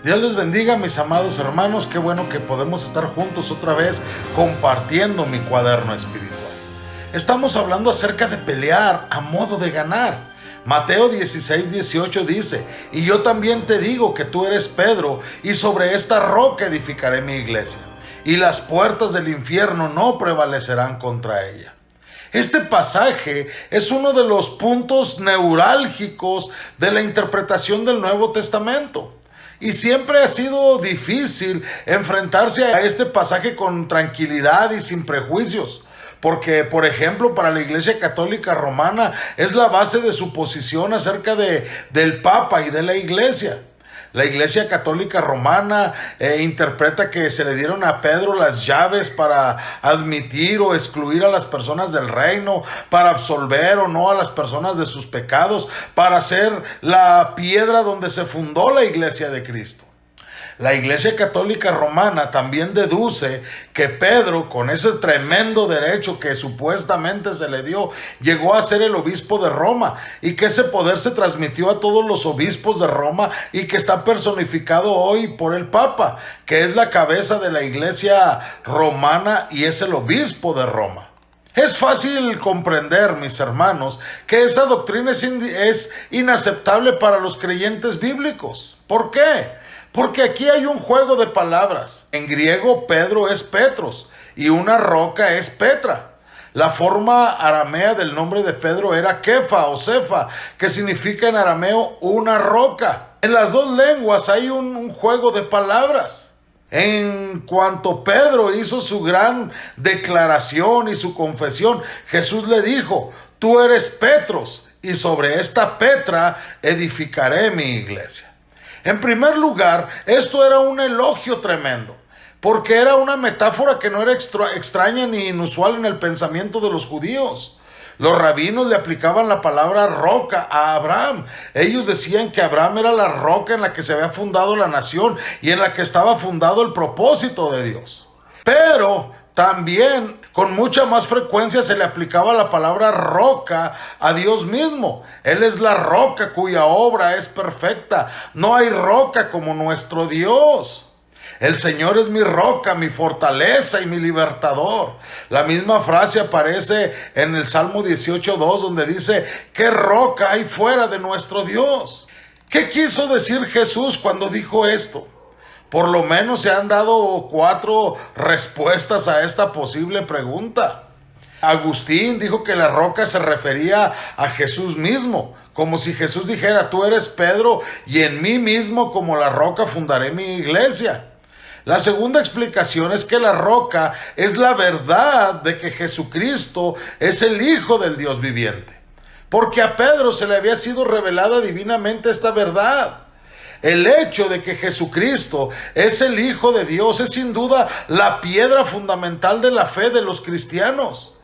Dios les bendiga, mis amados hermanos. Qué bueno que podemos estar juntos otra vez compartiendo mi cuaderno espiritual. Estamos hablando acerca de pelear a modo de ganar. Mateo 16:18 dice: y yo también te digo que tú eres Pedro, y sobre esta roca edificaré mi iglesia, y las puertas del infierno no prevalecerán contra ella. Este pasaje es uno de los puntos neurálgicos de la interpretación del Nuevo Testamento. Y siempre ha sido difícil enfrentarse a este pasaje con tranquilidad y sin prejuicios. Porque, por ejemplo, para la Iglesia Católica Romana es la base de su posición acerca del Papa y de la Iglesia. La Iglesia Católica Romana interpreta que se le dieron a Pedro las llaves para admitir o excluir a las personas del reino, para absolver o no a las personas de sus pecados, para ser la piedra donde se fundó la Iglesia de Cristo. La Iglesia Católica Romana también deduce que Pedro, con ese tremendo derecho que supuestamente se le dio, llegó a ser el obispo de Roma, y que ese poder se transmitió a todos los obispos de Roma y que está personificado hoy por el Papa, que es la cabeza de la Iglesia romana y es el obispo de Roma. Es fácil comprender, mis hermanos, que esa doctrina es inaceptable para los creyentes bíblicos. ¿Por qué? Porque aquí hay un juego de palabras. En griego, Pedro es Petros y una roca es Petra. La forma aramea del nombre de Pedro era Kefa o Cefa, que significa en arameo una roca. En las dos lenguas hay un juego de palabras. En cuanto Pedro hizo su gran declaración y su confesión, Jesús le dijo: tú eres Petros, y sobre esta Petra edificaré mi iglesia. En primer lugar, esto era un elogio tremendo, porque era una metáfora que no era extraña ni inusual en el pensamiento de los judíos. Los rabinos le aplicaban la palabra roca a Abraham. Ellos decían que Abraham era la roca en la que se había fundado la nación y en la que estaba fundado el propósito de Dios. Pero también con mucha más frecuencia se le aplicaba la palabra roca a Dios mismo. Él es la roca cuya obra es perfecta. No hay roca como nuestro Dios. El Señor es mi roca, mi fortaleza y mi libertador. La misma frase aparece en el Salmo 18:2, donde dice: ¿qué roca hay fuera de nuestro Dios? ¿Qué quiso decir Jesús cuando dijo esto? Por lo menos se han dado 4 respuestas a esta posible pregunta. Agustín dijo que la roca se refería a Jesús mismo, como si Jesús dijera: tú eres Pedro, y en mí mismo como la roca fundaré mi iglesia. La segunda explicación es que la roca es la verdad de que Jesucristo es el Hijo del Dios viviente, porque a Pedro se le había sido revelada divinamente esta verdad. El hecho de que Jesucristo es el Hijo de Dios es sin duda la piedra fundamental de la fe de los cristianos.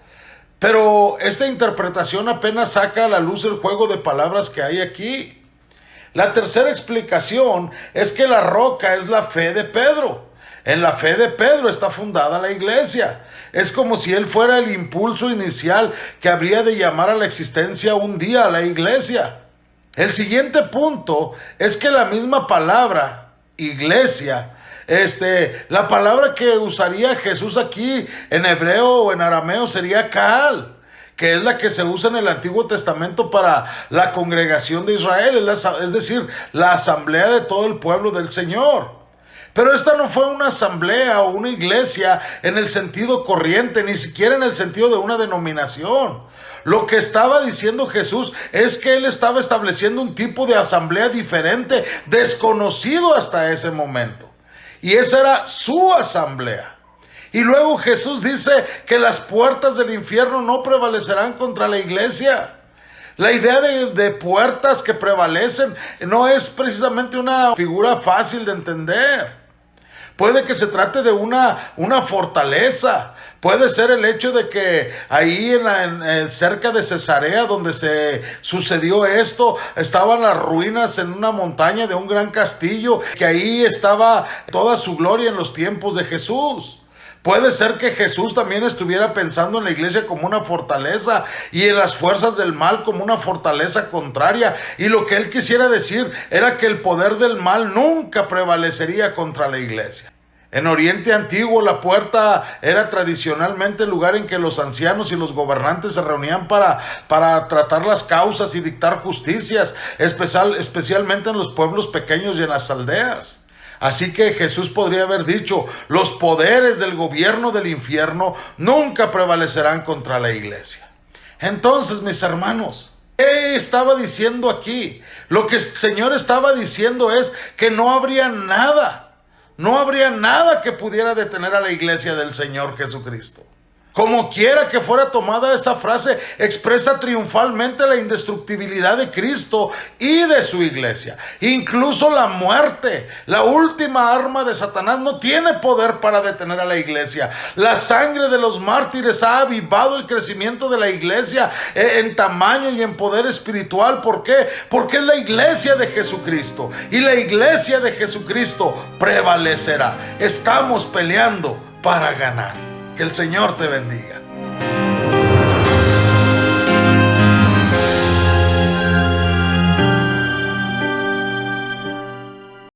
Pero esta interpretación apenas saca a la luz el juego de palabras que hay aquí. La tercera explicación es que la roca es la fe de Pedro. En la fe de Pedro está fundada la iglesia. Es como si él fuera el impulso inicial que habría de llamar a la existencia un día a la iglesia. El siguiente punto es que la misma palabra, iglesia, la palabra que usaría Jesús aquí en hebreo o en arameo sería Kaal, que es la que se usa en el Antiguo Testamento para la congregación de Israel, es decir, la asamblea de todo el pueblo del Señor. Pero esta no fue una asamblea o una iglesia en el sentido corriente, ni siquiera en el sentido de una denominación. Lo que estaba diciendo Jesús es que él estaba estableciendo un tipo de asamblea diferente, desconocido hasta ese momento. Y esa era su asamblea. Y luego Jesús dice que las puertas del infierno no prevalecerán contra la iglesia. La idea de puertas que prevalecen no es precisamente una figura fácil de entender. Puede que se trate de una fortaleza. Puede ser el hecho de que ahí cerca de Cesarea, donde se sucedió esto, estaban las ruinas en una montaña de un gran castillo, que ahí estaba toda su gloria en los tiempos de Jesús. Puede ser que Jesús también estuviera pensando en la iglesia como una fortaleza y en las fuerzas del mal como una fortaleza contraria. Y lo que él quisiera decir era que el poder del mal nunca prevalecería contra la iglesia. En Oriente Antiguo, la puerta era tradicionalmente el lugar en que los ancianos y los gobernantes se reunían para tratar las causas y dictar justicias, especialmente en los pueblos pequeños y en las aldeas. Así que Jesús podría haber dicho: los poderes del gobierno del infierno nunca prevalecerán contra la iglesia. Entonces, mis hermanos, ¿qué estaba diciendo aquí? Lo que el Señor estaba diciendo es que no habría nada que pudiera detener a la iglesia del Señor Jesucristo. Como quiera que fuera tomada, esa frase expresa triunfalmente la indestructibilidad de Cristo y de su iglesia. Incluso la muerte, la última arma de Satanás, no tiene poder para detener a la iglesia. La sangre de los mártires ha avivado el crecimiento de la iglesia en tamaño y en poder espiritual. ¿Por qué? Porque es la iglesia de Jesucristo, y la iglesia de Jesucristo prevalecerá. Estamos peleando para ganar. Que el Señor te bendiga.